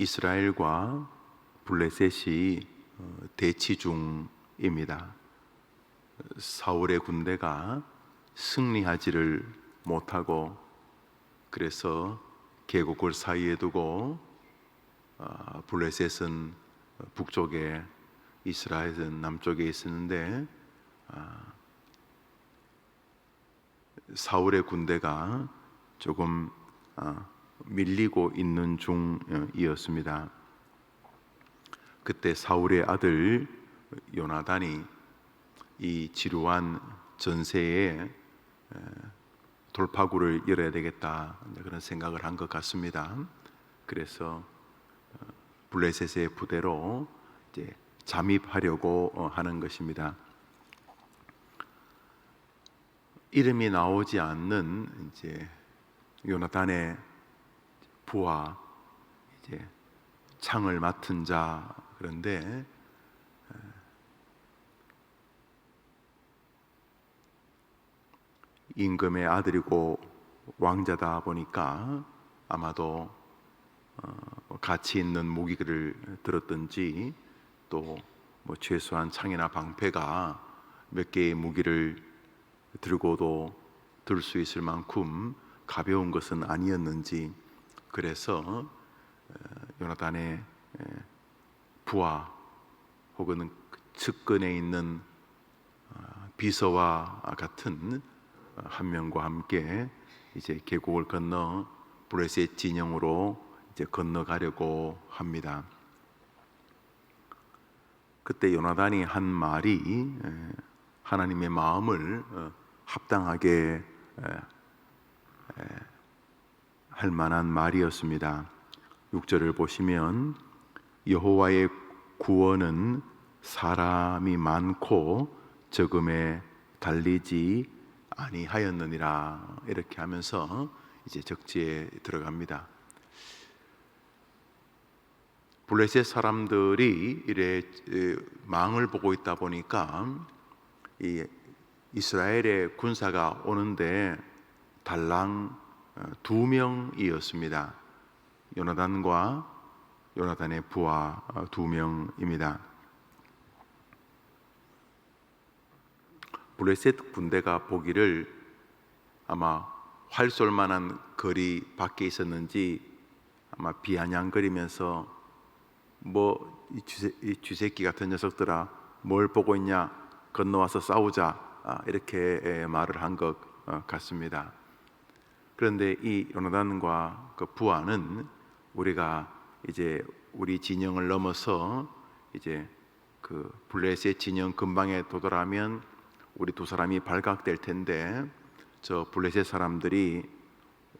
이스라엘과 블레셋이 대치 중입니다. 사울의 군대가 승리하지를 못하고, 그래서 계곡을 사이에 두고 블레셋은 북쪽에, 이스라엘은 남쪽에 있었는데 사울의 군대가 조금 밀리고 있는 중이었습니다. 그때 사울의 아들 요나단이 이 지루한 전세에 돌파구를 열어야 되겠다, 그런 생각을 한 것 같습니다. 그래서 블레셋의 부대로 이제 잠입하려고 하는 것입니다. 이름이 나오지 않는 이제 요나단의 부하, 이제 창을 맡은 자, 그런데 임금의 아들이고 왕자다 보니까 아마도 가치 있는 무기를 들었든지, 또 뭐 최소한 창이나 방패가 몇 개의 무기를 들고도 들 수 있을 만큼 가벼운 것은 아니었는지, 그래서 요나단의 부하 혹은 측근에 있는 비서와 같은 한 명과 함께 이제 계곡을 건너 블레셋 진영으로 이제 건너가려고 합니다. 그때 요나단이 한 말이 하나님의 마음을 합당하게 할 만한 말이었습니다. 6절을 보시면 여호와의 구원은 사람이 많고 적음에 달리지 아니하였느니라, 이렇게 하면서 이제 적지에 들어갑니다. 블레셋 사람들이 이래 망을 보고 있다 보니까 이 이스라엘의 군사가 오는데 달랑 2명이었습니다. 요나단과 요나단의 부하 2명입니다. 블레셋 군대가 보기를 아마 활 쏠 만한 거리 밖에 있었는지 아마 비아냥거리면서 이 쥐새끼 같은 녀석들아, 뭘 보고 있냐, 건너와서 싸우자, 이렇게 말을 한 것 같습니다. 그런데 이 요나단과 그 부하는 우리가 이제 우리 진영을 넘어서 이제 그 블레셋 진영 근방에 도달하면 우리 두 사람이 발각될 텐데, 저 블레셋 사람들이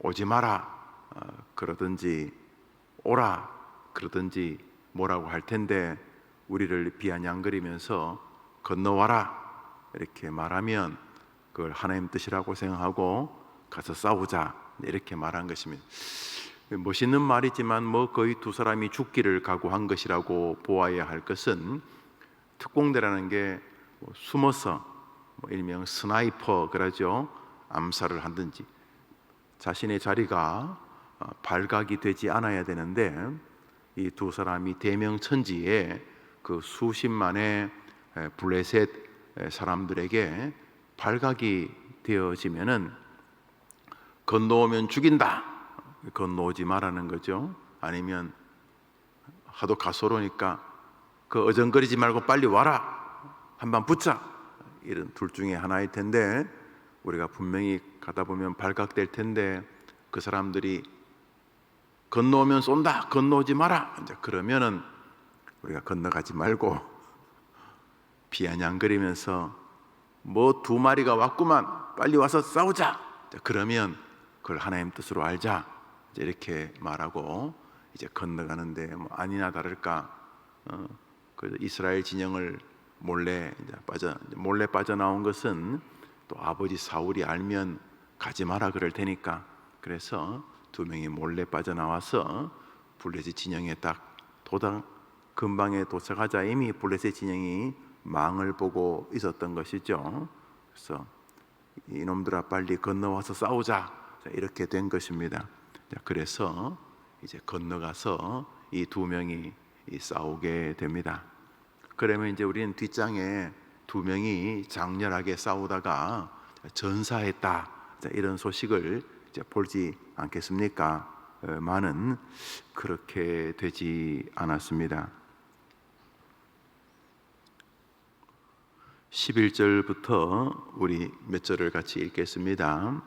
오지 마라 그러든지 오라 그러든지 뭐라고 할 텐데, 우리를 비아냥거리면서 건너와라 이렇게 말하면 그걸 하나님 뜻이라고 생각하고 가서 싸우자, 이렇게 말한 것입니다. 멋있는 말이지만 거의 두 사람이 죽기를 각오한 것이라고 보아야 할 것은, 특공대라는 게 숨어서 일명 스나이퍼 그러죠, 암살을 하든지 자신의 자리가 발각이 되지 않아야 되는데, 이 두 사람이 대명천지에 그 수십만의 블레셋 사람들에게 발각이 되어지면은 건너오면 죽인다, 건너오지 말라는 거죠. 아니면 하도 가소로니까 그 어정거리지 말고 빨리 와라, 한번 붙자, 이런 둘 중에 하나일 텐데, 우리가 분명히 가다 보면 발각될 텐데, 그 사람들이 건너오면 쏜다, 건너오지 마라, 이제 그러면은 우리가 건너가지 말고 비아냥거리면서 두 마리가 왔구만, 빨리 와서 싸우자, 그러면 그걸 하나님 뜻으로 알자, 이제 이렇게 말하고 이제 건너가는데, 아니나 다를까 그 이스라엘 진영을 몰래 빠져나온 것은 또 아버지 사울이 알면 가지 마라 그럴 테니까, 그래서 두 명이 몰래 빠져나와서 블레셋 진영에 딱 근방에 도착하자 이미 블레셋 진영이 망을 보고 있었던 것이죠. 그래서 이놈들아 빨리 건너와서 싸우자, 이렇게 된 것입니다. 그래서 이제 건너가서 이 두 명이 싸우게 됩니다. 그러면 이제 우리는 뒷장에 두 명이 장렬하게 싸우다가 전사했다, 이런 소식을 이제 볼지 않겠습니까? 많은 그렇게 되지 않았습니다. 11절부터 우리 몇 절을 같이 읽겠습니다.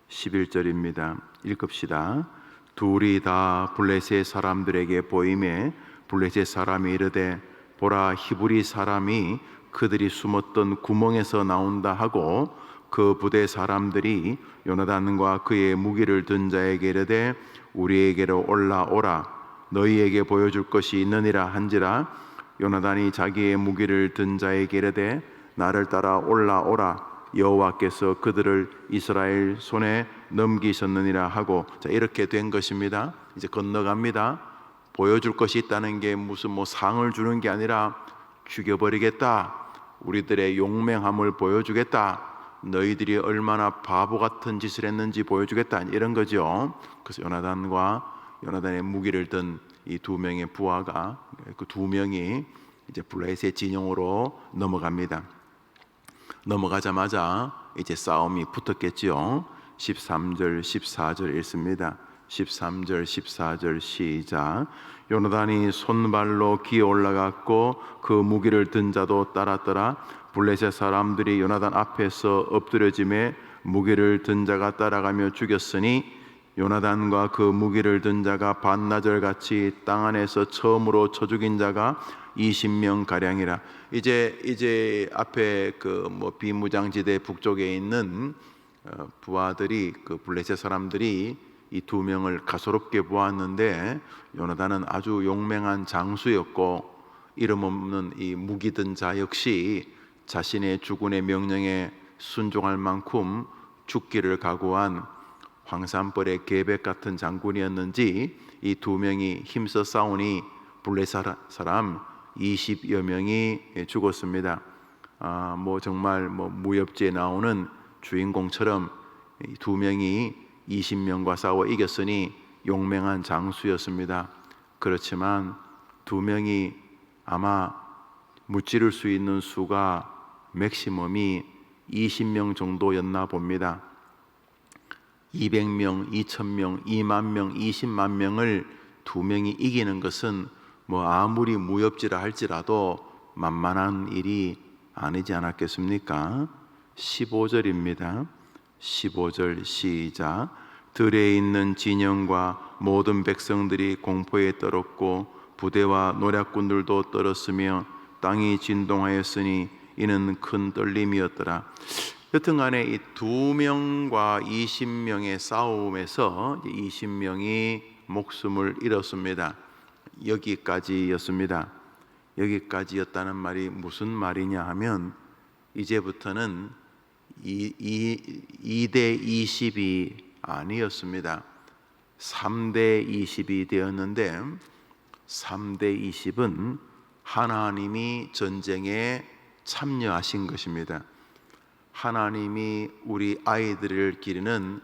11절입니다. 읽읍시다. 둘이 다 블레셋 사람들에게 보이매 블레셋 사람이 이르되 보라, 히브리 사람이 그들이 숨었던 구멍에서 나온다 하고, 그 부대 사람들이 요나단과 그의 무기를 든 자에게 이르되 우리에게로 올라오라, 너희에게 보여줄 것이 있느니라 한지라. 요나단이 자기의 무기를 든 자에게 이르되 나를 따라 올라오라, 여호와께서 그들을 이스라엘 손에 넘기셨느니라 하고, 이렇게 된 것입니다. 이제 건너갑니다. 보여줄 것이 있다는 게 무슨 상을 주는 게 아니라 죽여버리겠다, 우리들의 용맹함을 보여주겠다, 너희들이 얼마나 바보 같은 짓을 했는지 보여주겠다, 이런 거죠. 그래서 요나단의 무기를 든 이 두 명의 부하가, 그 두 명이 이제 블레셋 진영으로 넘어갑니다. 넘어가자마자 이제 싸움이 붙었겠지요. 13절 14절 읽습니다. 13절 14절 시작. 요나단이 손발로 기어 올라갔고 그 무기를 든 자도 따랐더라. 블레셋 사람들이 요나단 앞에서 엎드려짐에 무기를 든 자가 따라가며 죽였으니 요나단과 그 무기를 든 자가 반나절같이 땅 안에서 처음으로 쳐 죽인 자가 20명 가량이라. 이제 앞에 그 비무장지대 북쪽에 있는 부하들이, 그 블레셋 사람들이 이 두 명을 가소롭게 보았는데, 요나단은 아주 용맹한 장수였고 이름 없는 이 무기 든 자 역시 자신의 주군의 명령에 순종할 만큼 죽기를 각오한 황산벌의 계백 같은 장군이었는지 이 두 명이 힘써 싸우니 블레셋 사람 20여 명이 죽었습니다. 정말 무협지에 나오는 주인공처럼 이 두 명이 20명과 싸워 이겼으니 용맹한 장수였습니다. 그렇지만 두 명이 아마 무찌를 수 있는 수가 맥시멈이 20명 정도였나 봅니다. 200명, 2000명, 2만 명, 20만 명을 두 명이 이기는 것은 아무리 무협지라 할지라도 만만한 일이 아니지 않았겠습니까? 15절입니다. 15절 시작. 들에 있는 진영과 모든 백성들이 공포에 떨었고 부대와 노략군들도 떨었으며 땅이 진동하였으니 이는 큰 떨림이었더라. 여튼간에 이 두 명과 20명의 싸움에서 20명이 목숨을 잃었습니다. 여기까지였습니다. 여기까지였다는 말이 무슨 말이냐 하면, 이제부터는 2대 20이 아니었습니다. 3대 20이 되었는데, 3대 20은 하나님이 전쟁에 참여하신 것입니다. 하나님이 우리 아이들을 기르는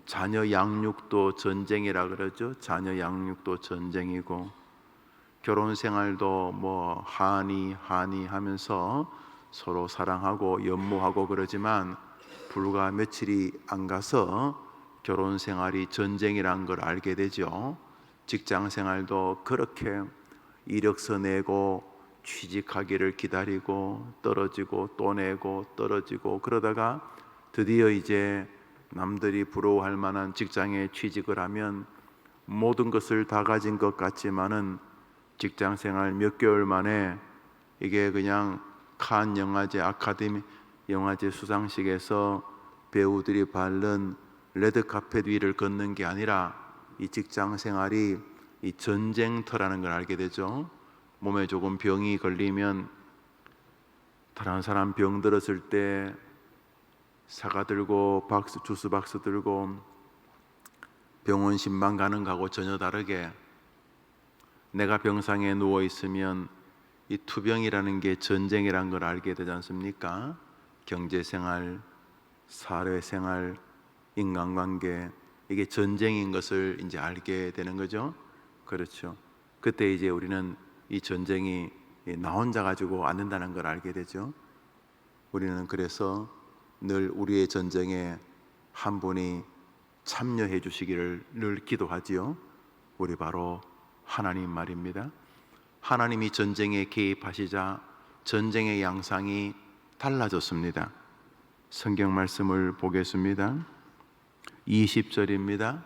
자녀 양육도 전쟁이라 그러죠. 자녀 양육도 전쟁이고, 결혼 생활도 하니 하면서 서로 사랑하고 연모하고 그러지만 불과 며칠이 안 가서 결혼 생활이 전쟁이란 걸 알게 되죠. 직장 생활도 그렇게 이력서 내고 취직하기를 기다리고 떨어지고 또 내고 떨어지고, 그러다가 드디어 이제 남들이 부러워할 만한 직장에 취직을 하면 모든 것을 다 가진 것 같지만은 직장 생활 몇 개월 만에 이게 그냥 칸 영화제 아카데미 영화제 수상식에서 배우들이 바른 레드카펫 위를 걷는 게 아니라 이 직장 생활이 이 전쟁터라는 걸 알게 되죠. 몸에 조금 병이 걸리면 다른 사람 병 들었을 때 사과 들고 주스 박스 들고 병원 신방 가는 거하고 전혀 다르게, 내가 병상에 누워 있으면 이 투병이라는 게 전쟁이라는 걸 알게 되지 않습니까? 경제생활, 사회생활, 인간관계, 이게 전쟁인 것을 이제 알게 되는 거죠. 그렇죠. 그때 이제 우리는 이 전쟁이 나 혼자 가지고 안 된다는 걸 알게 되죠. 우리는 그래서 늘 우리의 전쟁에 한 분이 참여해 주시기를 늘 기도하지요. 우리 바로 하나님 말입니다. 하나님이 전쟁에 개입하시자 전쟁의 양상이 달라졌습니다. 성경 말씀을 보겠습니다. 20절입니다.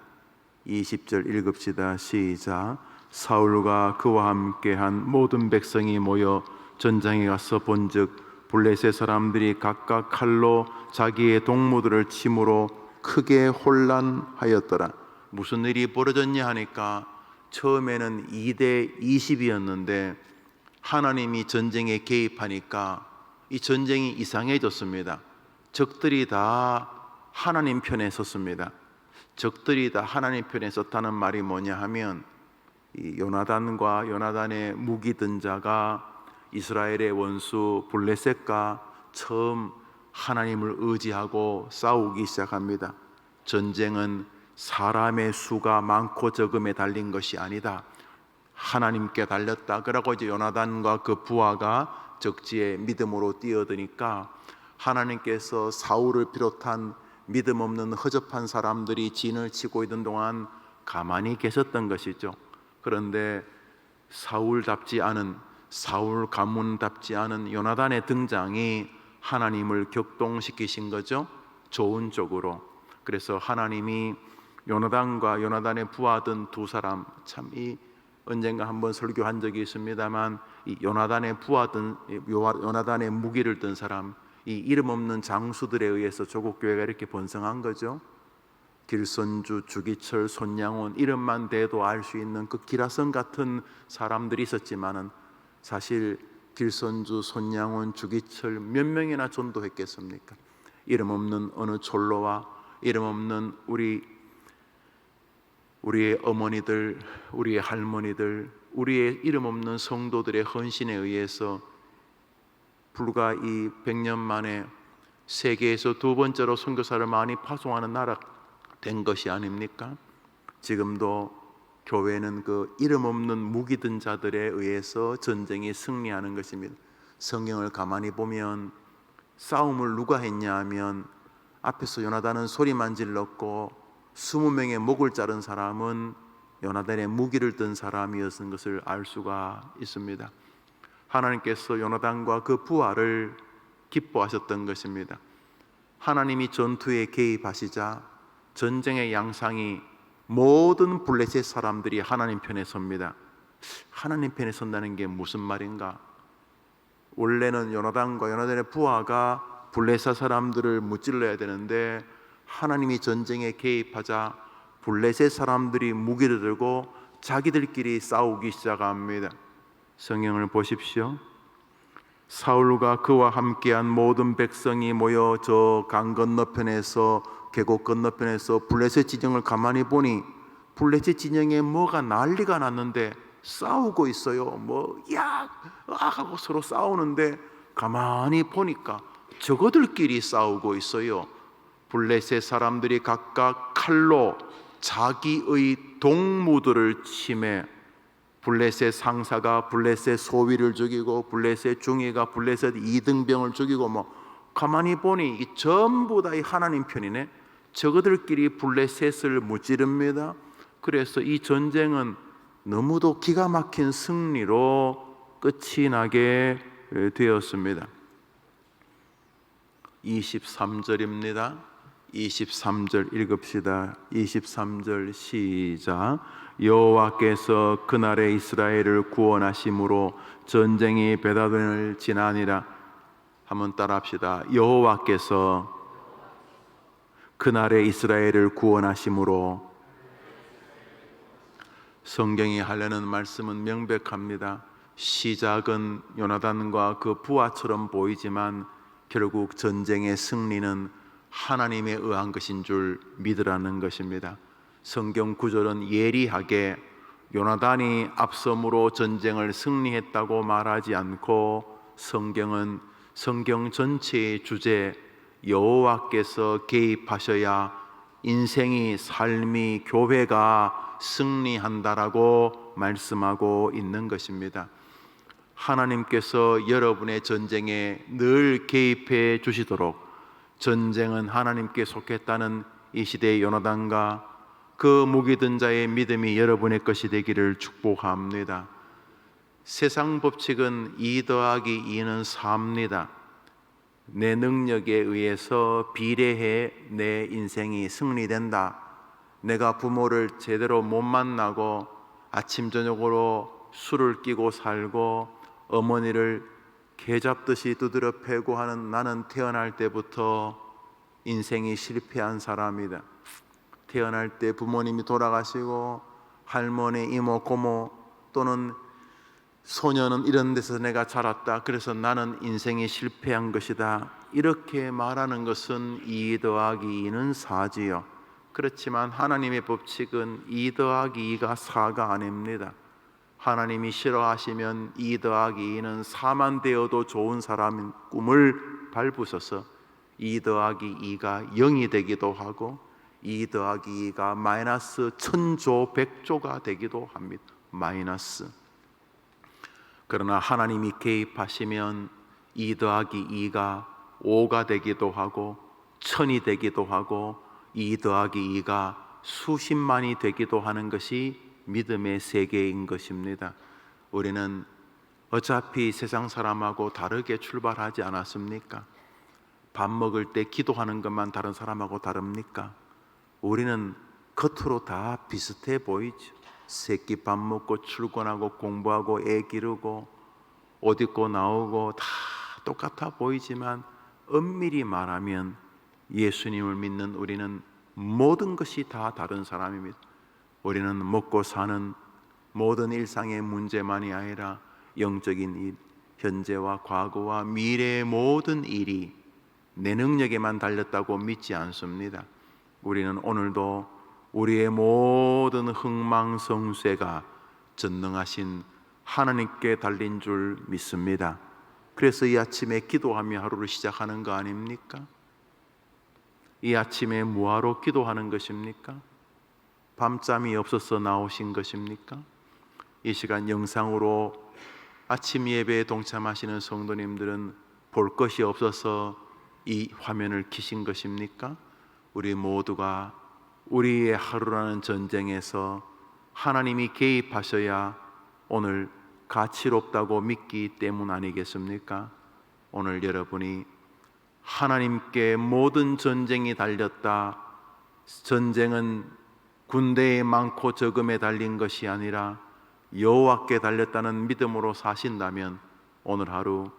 20절 읽읍시다. 시작. 사울과 그와 함께한 모든 백성이 모여 전장에 가서 본즉 블레셋 사람들이 각각 칼로 자기의 동무들을 침으로 크게 혼란하였더라. 무슨 일이 벌어졌냐 하니까 처음에는 2대 20이었는데 하나님이 전쟁에 개입하니까 이 전쟁이 이상해졌습니다. 적들이 다 하나님 편에 섰습니다. 적들이 다 하나님 편에 섰다는 말이 뭐냐 하면 이 요나단과 요나단의 무기 든 자가 이스라엘의 원수 블레셋과 처음 하나님을 의지하고 싸우기 시작합니다. 전쟁은 사람의 수가 많고 적음에 달린 것이 아니다. 하나님께 달렸다. 그러고 이제 요나단과 그 부하가 적지에 믿음으로 뛰어드니까 하나님께서 사울을 비롯한 믿음 없는 허접한 사람들이 진을 치고 있는 동안 가만히 계셨던 것이죠. 그런데 사울답지 않은, 사울 가문답지 않은 요나단의 등장이 하나님을 격동시키신 거죠. 좋은 쪽으로. 그래서 하나님이 요나단과 요나단의 부하던 두 사람, 참 이 언젠가 한번 설교한 적이 있습니다만 이 요나단의 부하던 요나단의 무기를 든 사람, 이 이름 없는 장수들에 의해서 조국 교회가 이렇게 번성한 거죠. 길선주, 주기철, 손양원 이름만 대도 알 수 있는 그 기라성 같은 사람들이 있었지만은 사실 길선주, 손양원, 주기철 몇 명이나 전도했겠습니까? 이름 없는 어느 촐로와 이름 없는 우리의 어머니들, 우리의 할머니들, 우리의 이름 없는 성도들의 헌신에 의해서 불과 이 100년 만에 세계에서 두 번째로 선교사를 많이 파송하는 나라 된 것이 아닙니까? 지금도 교회는 그 이름 없는 무기 든 자들에 의해서 전쟁이 승리하는 것입니다. 성경을 가만히 보면 싸움을 누가 했냐 하면 앞에서 요나단은 소리만 질렀고 20명의 목을 자른 사람은 요나단의 무기를 든 사람이었던 것을 알 수가 있습니다. 하나님께서 요나단과 그 부하를 기뻐하셨던 것입니다. 하나님이 전투에 개입하시자 전쟁의 양상이 모든 블레셋 사람들이 하나님 편에 섭니다. 하나님 편에 선다는 게 무슨 말인가? 원래는 요나단과 요나단의 부하가 블레셋 사람들을 무찔러야 되는데 하나님이 전쟁에 개입하자 블레셋 사람들이 무기를 들고 자기들끼리 싸우기 시작합니다. 성경을 보십시오. 사울과 그와 함께한 모든 백성이 모여 저 강 건너편에서 계곡 건너편에서 블레셋 진영을 가만히 보니 블레셋 진영에 뭐가 난리가 났는데 싸우고 있어요. 하고 서로 싸우는데 가만히 보니까 저거들끼리 싸우고 있어요. 블레셋 사람들이 각각 칼로 자기의 동무들을 치매 블레셋 상사가 블레셋 소위를 죽이고 블레셋 중위가 블레셋 이등병을 죽이고 가만히 보니 이 전부 다 이 하나님 편이네. 저거들끼리 블레셋을 무찌릅니다. 그래서 이 전쟁은 너무도 기가 막힌 승리로 끝이 나게 되었습니다. 23절입니다. 23절 읽읍시다. 23절 시작. 여호와께서 그날에 이스라엘을 구원하심으로 전쟁이 베다든을 지나니라. 한번 따라합시다. 여호와께서 그날에 이스라엘을 구원하심으로. 성경이 하려는 말씀은 명백합니다. 시작은 요나단과 그 부하처럼 보이지만 결국 전쟁의 승리는 하나님에 의한 것인 줄 믿으라는 것입니다. 성경 구절은 예리하게 요나단이 앞섬으로 전쟁을 승리했다고 말하지 않고 성경은 성경 전체의 주제 여호와께서 개입하셔야 인생이, 삶이, 교회가 승리한다라고 말씀하고 있는 것입니다. 하나님께서 여러분의 전쟁에 늘 개입해 주시도록, 전쟁은 하나님께 속했다는 이 시대의 요나단과 그 무기든 자의 믿음이 여러분의 것이 되기를 축복합니다. 세상 법칙은 2 더하기 2는 4입니다. 내 능력에 의해서 비례해 내 인생이 승리된다. 내가 부모를 제대로 못 만나고 아침 저녁으로 술을 끼고 살고 어머니를 개잡듯이 두드려 패고 하는 나는 태어날 때부터 인생이 실패한 사람이다. 태어날 때 부모님이 돌아가시고 할머니, 이모, 고모 또는 소녀는 이런 데서 내가 자랐다. 그래서 나는 인생이 실패한 것이다. 이렇게 말하는 것은 2 더하기 2는 4지요. 그렇지만 하나님의 법칙은 2 더하기 2가 4가 아닙니다. 하나님이 싫어하시면 2 더하기 2는 4만 되어도 좋은 사람인 꿈을 밟으셔서 2 더하기 2가 0이 되기도 하고 2 더하기 2가 마이너스 1000조 100조가 되기도 합니다. 마이너스. 그러나 하나님이 개입하시면 2 더하기 2가 5가 되기도 하고 1000이 되기도 하고 2 더하기 2가 수십만이 되기도 하는 것이 믿음의 세계인 것입니다. 우리는 어차피 세상 사람하고 다르게 출발하지 않았습니까? 밥 먹을 때 기도하는 것만 다른 사람하고 다릅니까? 우리는 겉으로 다 비슷해 보이죠. 새끼 밥 먹고 출근하고 공부하고 애 기르고 옷 입고 나오고 다 똑같아 보이지만 엄밀히 말하면 예수님을 믿는 우리는 모든 것이 다 다른 사람입니다. 우리는 먹고 사는 모든 일상의 문제만이 아니라 영적인 일, 현재와 과거와 미래의 모든 일이 내 능력에만 달렸다고 믿지 않습니다. 우리는 오늘도 우리의 모든 흥망성쇠가 전능하신 하나님께 달린 줄 믿습니다. 그래서 이 아침에 기도하며 하루를 시작하는 거 아닙니까? 이 아침에 뭐하러 기도하는 것입니까? 밤잠이 없어서 나오신 것입니까? 이 시간 영상으로 아침 예배에 동참하시는 성도님들은 볼 것이 없어서 이 화면을 켜신 것입니까? 우리 모두가 우리의 하루라는 전쟁에서 하나님이 개입하셔야 오늘 가치롭다고 믿기 때문 아니겠습니까? 오늘 여러분이 하나님께 모든 전쟁이 달렸다. 전쟁은 군대에 많고 적음에 달린 것이 아니라 여호와께 달렸다는 믿음으로 사신다면 오늘 하루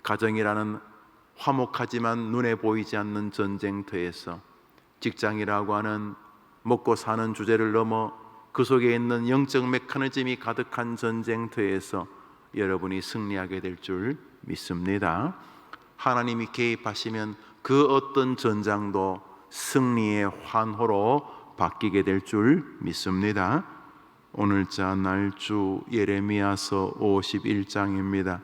가정이라는 화목하지만 눈에 보이지 않는 전쟁터에서, 직장이라고 하는 먹고 사는 주제를 넘어 그 속에 있는 영적 메커니즘이 가득한 전쟁터에서 여러분이 승리하게 될 줄 믿습니다. 하나님이 개입하시면 그 어떤 전장도 승리의 환호로 바뀌게 될 줄 믿습니다. 오늘자 날주 예레미야서 51장입니다.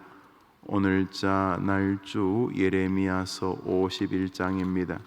오늘자 날주 예레미야서 51장입니다.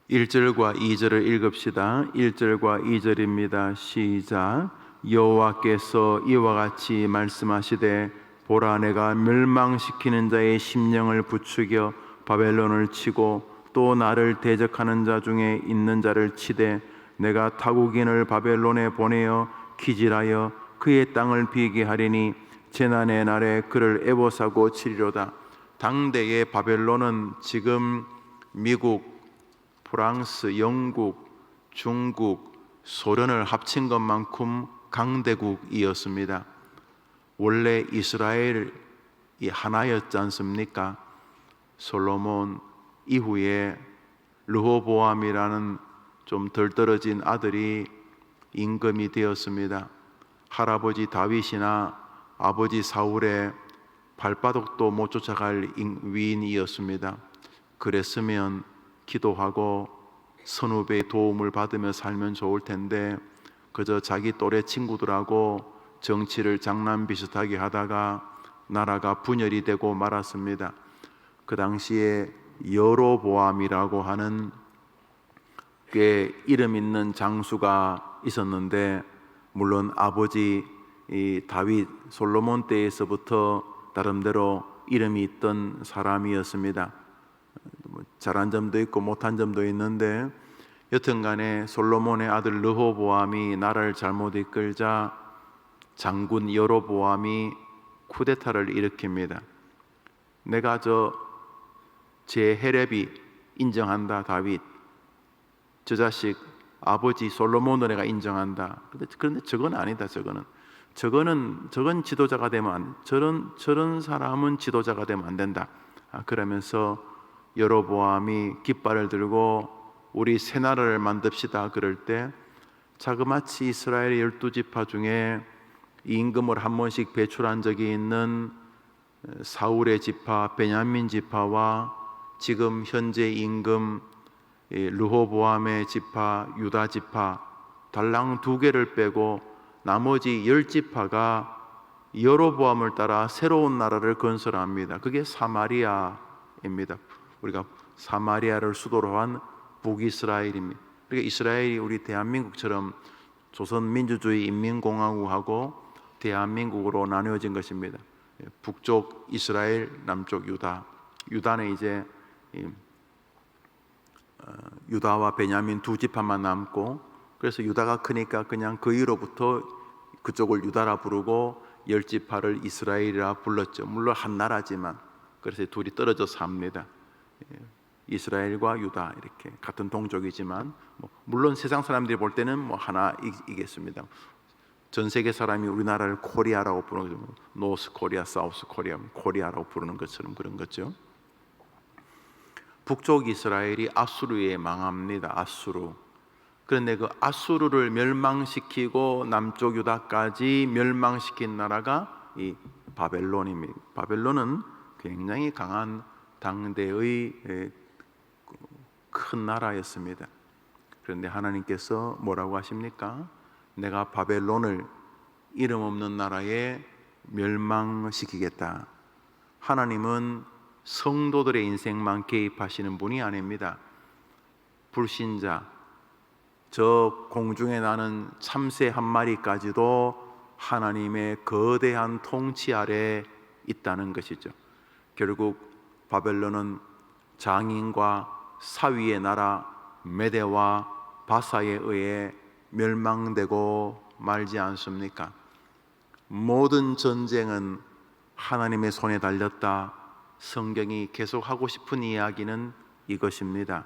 (1절과) 2절을 읽읍시다. 1절과 2절입니다. 시작. 여호와께서 이와 같이 말씀하시되 보라, 내가 멸망시키는 자의 심령을 부추겨 바벨론을 치고 또 나를 대적하는 자 중에 있는 자를 치되 내가 타국인을 바벨론에 보내어 기질하여 그의 땅을 비게 하리니 재난의 날에 그를 애워싸고 치리로다. 당대의 바벨론은 지금 미국, 프랑스, 영국, 중국, 소련을 합친 것만큼 강대국이었습니다. 원래 이스라엘이 하나였지 않습니까? 솔로몬 이후에 르호보암이라는 좀 덜 떨어진 아들이 임금이 되었습니다. 할아버지 다윗이나 아버지 사울의 발바닥도 못 쫓아갈 위인이었습니다. 그랬으면 기도하고 선후배의 도움을 받으며 살면 좋을 텐데 그저 자기 또래 친구들하고 정치를 장난 비슷하게 하다가 나라가 분열이 되고 말았습니다. 그 당시에 여로보암이라고 하는 꽤 이름 있는 장수가 있었는데, 물론 아버지 이 다윗 솔로몬 때에서부터 나름대로 이름이 있던 사람이었습니다. 잘한 점도 있고 못한 점도 있는데, 여튼간에 솔로몬의 아들 르호보암이 나라를 잘못 이끌자 장군 여로보암이 쿠데타를 일으킵니다. 내가 제 헤렙이 인정한다, 다윗. 저 자식 아버지 솔로몬을 내가 인정한다. 그런데 저건 아니다. 저건 지도자가 되면 저런 사람은 지도자가 되면 안 된다. 그러면서 여로보암이 깃발을 들고 우리 새 나라를 만듭시다 그럴 때, 자그마치 이스라엘의 12지파 중에 임금을 한 번씩 배출한 적이 있는 사울의 지파, 베냐민 지파와 지금 현재 임금 르호보암의 지파, 유다 지파 달랑 2개를 빼고 나머지 10지파가 여로보암을 따라 새로운 나라를 건설합니다. 그게 사마리아입니다. 우리가 사마리아를 수도로 한 북이스라엘입니다. 그러니까 이스라엘이 우리 대한민국처럼 조선민주주의 인민공화국하고 대한민국으로 나뉘어진 것입니다. 북쪽 이스라엘, 남쪽 유다. 유다는 이제 유다와 베냐민 2지파만 남고, 그래서 유다가 크니까 그냥 그 이후로부터 그쪽을 유다라 부르고 10지파를 이스라엘이라 불렀죠. 물론 한 나라지만. 그래서 둘이 떨어져 삽니다. 이스라엘과 유다 이렇게 같은 동족이지만 물론 세상 사람들이 볼 때는 하나이겠습니다. 전 세계 사람이 우리나라를 코리아라고 부르는 거죠. 노스 코리아, 사우스 코리아, 코리아라고 부르는 것처럼 그런 거죠. 북쪽 이스라엘이 아수르에 망합니다. 아수르. 그런데 그 아수르를 멸망시키고 남쪽 유다까지 멸망시킨 나라가 이 바벨론입니다. 바벨론은 굉장히 강한 당대의 큰 나라였습니다. 그런데 하나님께서 뭐라고 하십니까? 내가 바벨론을 이름 없는 나라에 멸망시키겠다. 하나님은 성도들의 인생만 개입하시는 분이 아닙니다. 불신자, 저 공중에 나는 참새 한 마리까지도 하나님의 거대한 통치 아래 있다는 것이죠. 결국 바벨론은 장인과 사위의 나라 메대와 바사에 의해 멸망되고 말지 않습니까? 모든 전쟁은 하나님의 손에 달렸다. 성경이 계속 하고 싶은 이야기는 이것입니다.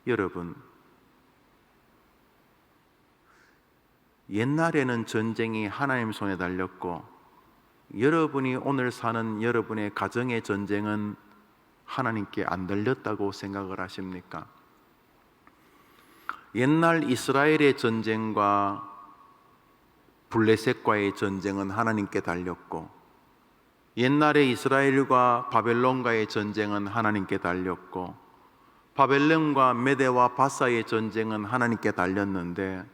여러분, 옛날에는 전쟁이 하나님 손에 달렸고, 여러분이 오늘 사는 여러분의 가정의 전쟁은 하나님께 안 달렸다고 생각을 하십니까? 옛날 이스라엘의 전쟁과 블레셋과의 전쟁은 하나님께 달렸고, 옛날에 이스라엘과 바벨론과의 전쟁은 하나님께 달렸고, 바벨론과 메대와 바사의 전쟁은 하나님께 달렸는데,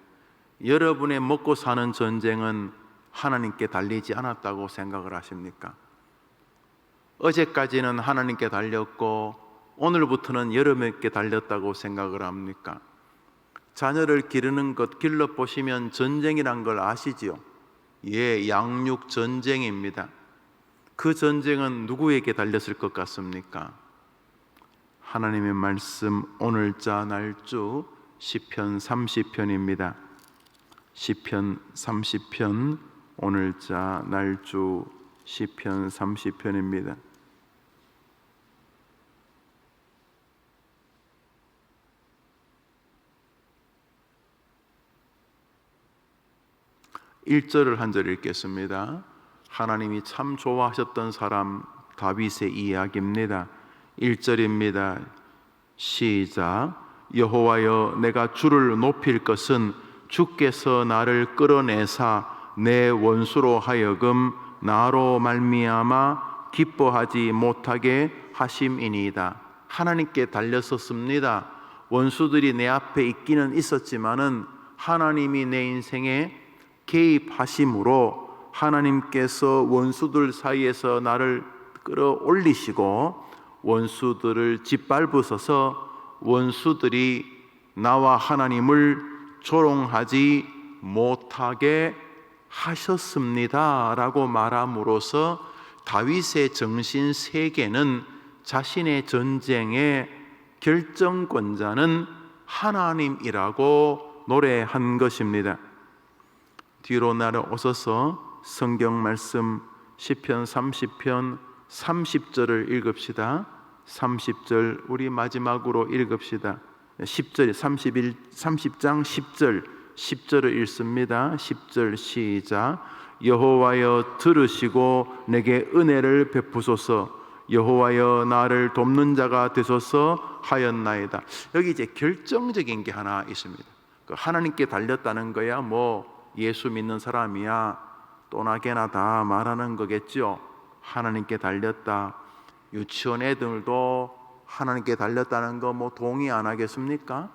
여러분의 먹고 사는 전쟁은 하나님께 달리지 않았다고 생각을 하십니까? 어제까지는 하나님께 달렸고 오늘부터는 여러분께 달렸다고 생각을 합니까? 자녀를 기르는 것 길러보시면 전쟁이란 걸 아시지요? 예, 양육 전쟁입니다. 그 전쟁은 누구에게 달렸을 것 같습니까? 하나님의 말씀 오늘자 날주 시편 30편입니다. 시편 30편 오늘자 날주 시편 30편입니다. 1절을 한 절 읽겠습니다. 하나님이 참 좋아하셨던 사람 다윗의 이야기입니다. 1절입니다. 시작. 여호와여, 내가 주를 높일 것은 주께서 나를 끌어내사 내 원수로 하여금 나로 말미암아 기뻐하지 못하게 하심이니이다. 하나님께 달렸었습니다. 원수들이 내 앞에 있기는 있었지만은 하나님이 내 인생에 개입하심으로 하나님께서 원수들 사이에서 나를 끌어올리시고 원수들을 짓밟으셔서 원수들이 나와 하나님을 조롱하지 못하게 하셨습니다 라고 말함으로써 다윗의 정신 세계는 자신의 전쟁의 결정권자는 하나님이라고 노래한 것입니다. 뒤로 날아오셔서 성경 말씀 시편 30편 30절을 읽읍시다. 30절 우리 마지막으로 읽읍시다. 10절 30장 10절을 읽습니다. 10절 시작. 여호와여 들으시고 내게 은혜를 베푸소서. 여호와여 나를 돕는 자가 되소서 하였나이다. 여기 이제 결정적인 게 하나 있습니다. 그 하나님께 달렸다는 거야 뭐 예수 믿는 사람이야 또나게나 다 말하는 거겠죠. 하나님께 달렸다. 유치원 애들도 하나님께 달렸다는 거 뭐 동의 안 하겠습니까?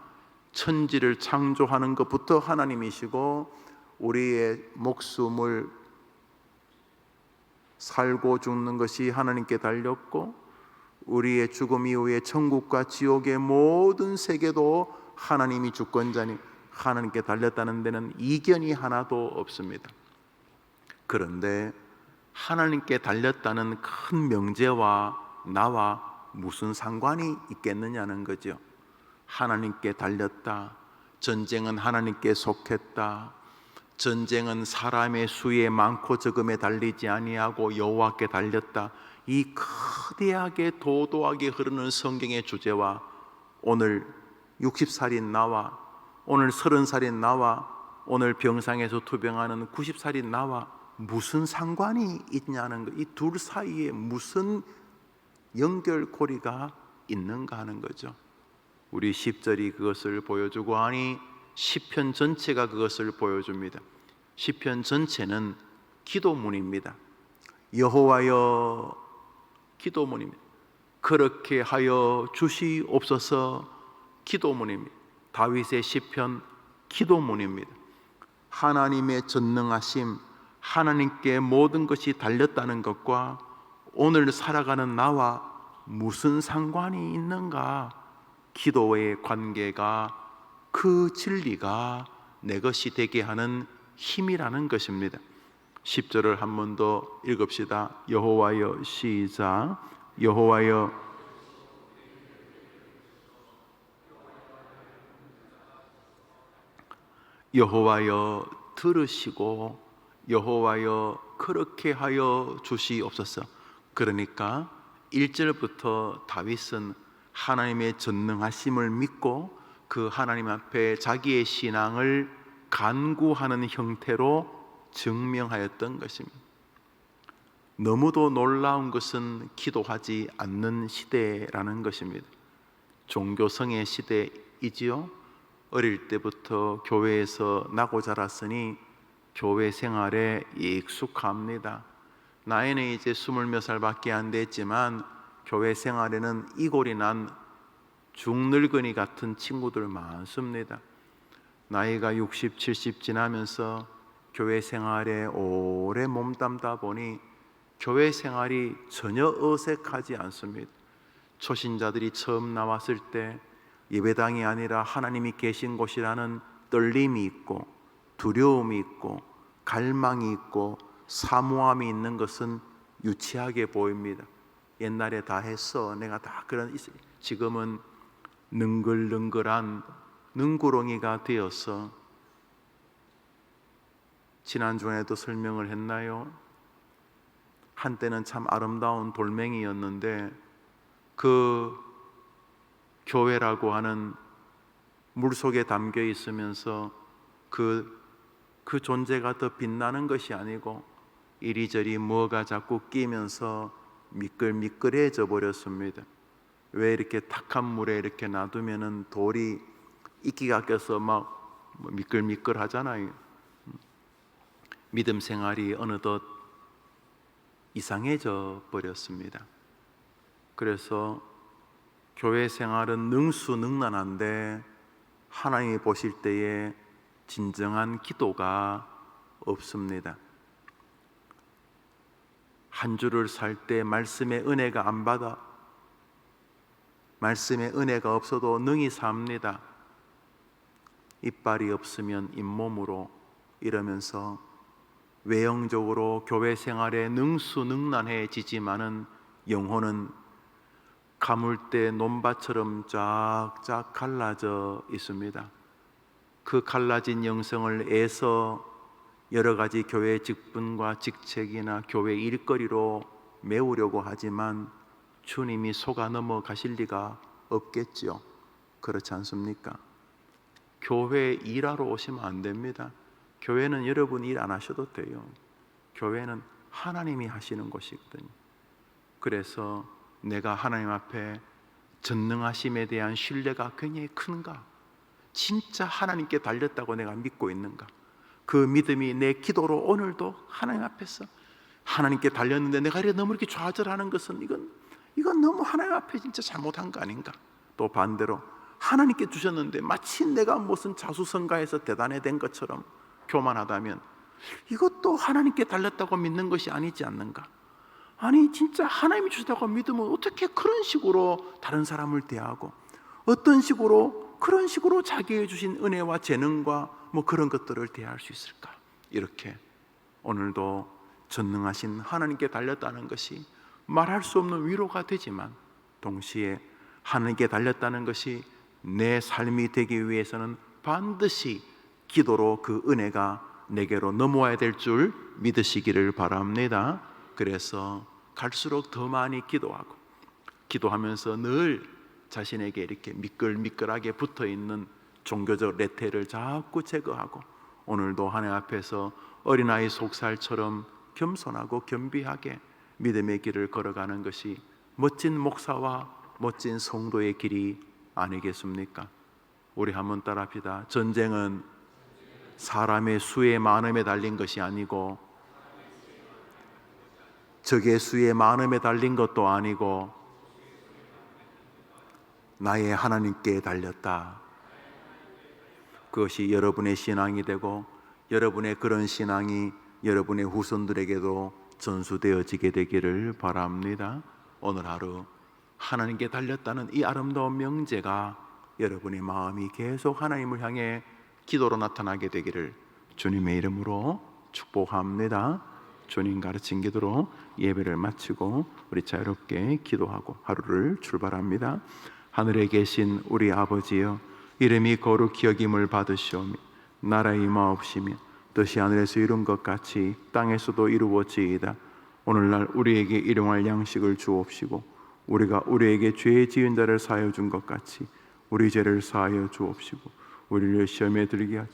천지를 창조하는 것부터 하나님이시고 우리의 목숨을 살고 죽는 것이 하나님께 달렸고 우리의 죽음 이후에 천국과 지옥의 모든 세계도 하나님이 주권자니 하나님께 달렸다는 데는 이견이 하나도 없습니다. 그런데 하나님께 달렸다는 큰 명제와 나와 무슨 상관이 있겠느냐는 거죠. 하나님께 달렸다. 전쟁은 하나님께 속했다. 전쟁은 사람의 수에 많고 적음에 달리지 아니하고 여호와께 달렸다. 이 거대하게 도도하게 흐르는 성경의 주제와 오늘 60살인 나와 오늘 30살인 나와 오늘 병상에서 투병하는 90살인 나와 무슨 상관이 있냐는 것, 이 둘 사이에 무슨 연결고리가 있는가 하는 거죠. 우리 10절이 그것을 보여주고 하니 시편 전체가 그것을 보여줍니다. 시편 전체는 기도문입니다. 여호와여 기도문입니다. 그렇게 하여 주시옵소서 기도문입니다. 다윗의 시편 기도문입니다. 하나님의 전능하심, 하나님께 모든 것이 달렸다는 것과 오늘 살아가는 나와 무슨 상관이 있는가? 기도의 관계가 그 진리가 내 것이 되게 하는 힘이라는 것입니다. 10절을 한 번 더 읽읍시다. 여호와여 시작. 여호와여 여호와여 들으시고 여호와여 그렇게 하여 주시옵소서. 그러니까 1절부터 다윗은 하나님의 전능하심을 믿고 그 하나님 앞에 자기의 신앙을 간구하는 형태로 증명하였던 것입니다. 너무도 놀라운 것은 기도하지 않는 시대라는 것입니다. 종교성의 시대이지요. 어릴 때부터 교회에서 나고 자랐으니 교회 생활에 익숙합니다. 나이는 이제 20몇 살밖에 안 됐지만 교회 생활에는 이골이 난 중늙은이 같은 친구들 많습니다. 나이가 60, 70 지나면서 교회 생활에 오래 몸담다 보니 교회 생활이 전혀 어색하지 않습니다. 초신자들이 처음 나왔을 때 예배당이 아니라 하나님이 계신 곳이라는 떨림이 있고 두려움이 있고 갈망이 있고 사모함이 있는 것은 유치하게 보입니다. 옛날에 다 했어. 내가 다 그런. 지금은 능글능글한 능구렁이가 되어서 지난주에도 설명을 했나요? 한때는 참 아름다운 돌멩이였는데 그 교회라고 하는 물속에 담겨 있으면서 그 존재가 더 빛나는 것이 아니고 이리저리 뭐가 자꾸 끼면서 미끌미끌해져 버렸습니다. 왜 이렇게 탁한 물에 이렇게 놔두면은 돌이 이끼가 껴서 막 미끌미끌 하잖아요. 믿음 생활이 어느덧 이상해져 버렸습니다. 그래서 교회 생활은 능수능란한데 하나님이 보실 때에 진정한 기도가 없습니다. 한 주를 살 때 말씀의 은혜가 안 받아, 말씀의 은혜가 없어도 능히 삽니다. 이빨이 없으면 잇몸으로 이러면서 외형적으로 교회 생활에 능수능란해지지만은 영혼은 가물대 논밭처럼 쫙쫙 갈라져 있습니다. 그 갈라진 영성을 애써 여러 가지 교회 직분과 직책이나 교회 일거리로 메우려고 하지만 주님이 속아 넘어가실 리가 없겠지요. 그렇지 않습니까? 교회 일하러 오시면 안 됩니다. 교회는 여러분 일 안 하셔도 돼요. 교회는 하나님이 하시는 곳이거든요. 그래서 내가 하나님 앞에 전능하심에 대한 신뢰가 굉장히 큰가? 진짜 하나님께 달렸다고 내가 믿고 있는가? 그 믿음이 내 기도로 오늘도 하나님 앞에서 하나님께 달렸는데 내가 너무 이렇게 좌절하는 것은 이건 너무 하나님 앞에 진짜 잘못한 거 아닌가? 또 반대로 하나님께 주셨는데 마치 내가 무슨 자수성가해서 대단해된 것처럼 교만하다면 이것도 하나님께 달렸다고 믿는 것이 아니지 않는가? 아니 진짜 하나님이 주셨다고 믿으면 어떻게 그런 식으로 다른 사람을 대하고 어떤 식으로 그런 식으로 자기에게 주신 은혜와 재능과 뭐 그런 것들을 대할 수 있을까? 이렇게 오늘도 전능하신 하나님께 달렸다는 것이 말할 수 없는 위로가 되지만 동시에 하나님께 달렸다는 것이 내 삶이 되기 위해서는 반드시 기도로 그 은혜가 내게로 넘어와야 될 줄 믿으시기를 바랍니다. 그래서 갈수록 더 많이 기도하고 기도하면서 늘 자신에게 이렇게 미끌미끌하게 붙어있는 종교적 레태를 자꾸 제거하고 오늘도 하나님 앞에서 어린아이 속살처럼 겸손하고 겸비하게 믿음의 길을 걸어가는 것이 멋진 목사와 멋진 성도의 길이 아니겠습니까? 우리 한번 따라합시다. 전쟁은 사람의 수의 많음에 달린 것이 아니고 적의 수의 많음에 달린 것도 아니고 나의 하나님께 달렸다. 그것이 여러분의 신앙이 되고 여러분의 그런 신앙이 여러분의 후손들에게도 전수되어지게 되기를 바랍니다. 오늘 하루 하나님께 달렸다는 이 아름다운 명제가 여러분의 마음이 계속 하나님을 향해 기도로 나타나게 되기를 주님의 이름으로 축복합니다. 주님 가르친 기도로 예배를 마치고 우리 자유롭게 기도하고 하루를 출발합니다. 하늘에 계신 우리 아버지여, 이름이 거룩히 여김을 받으시오며 나라의 임하옵시며 뜻이 하늘에서 이룬 것 같이 땅에서도 이루어지이다. 오늘날 우리에게 일용할 양식을 주옵시고 우리가 우리에게 죄 지은 자를 사하여 준 것 같이 우리 죄를 사하여 주옵시고 우리를 시험에 들게 하지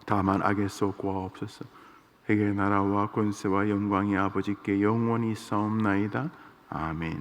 다만 악에서 구하옵소서. 회개의 나라와 권세와 영광이 아버지께 영원히 있사옵나이다. 아멘.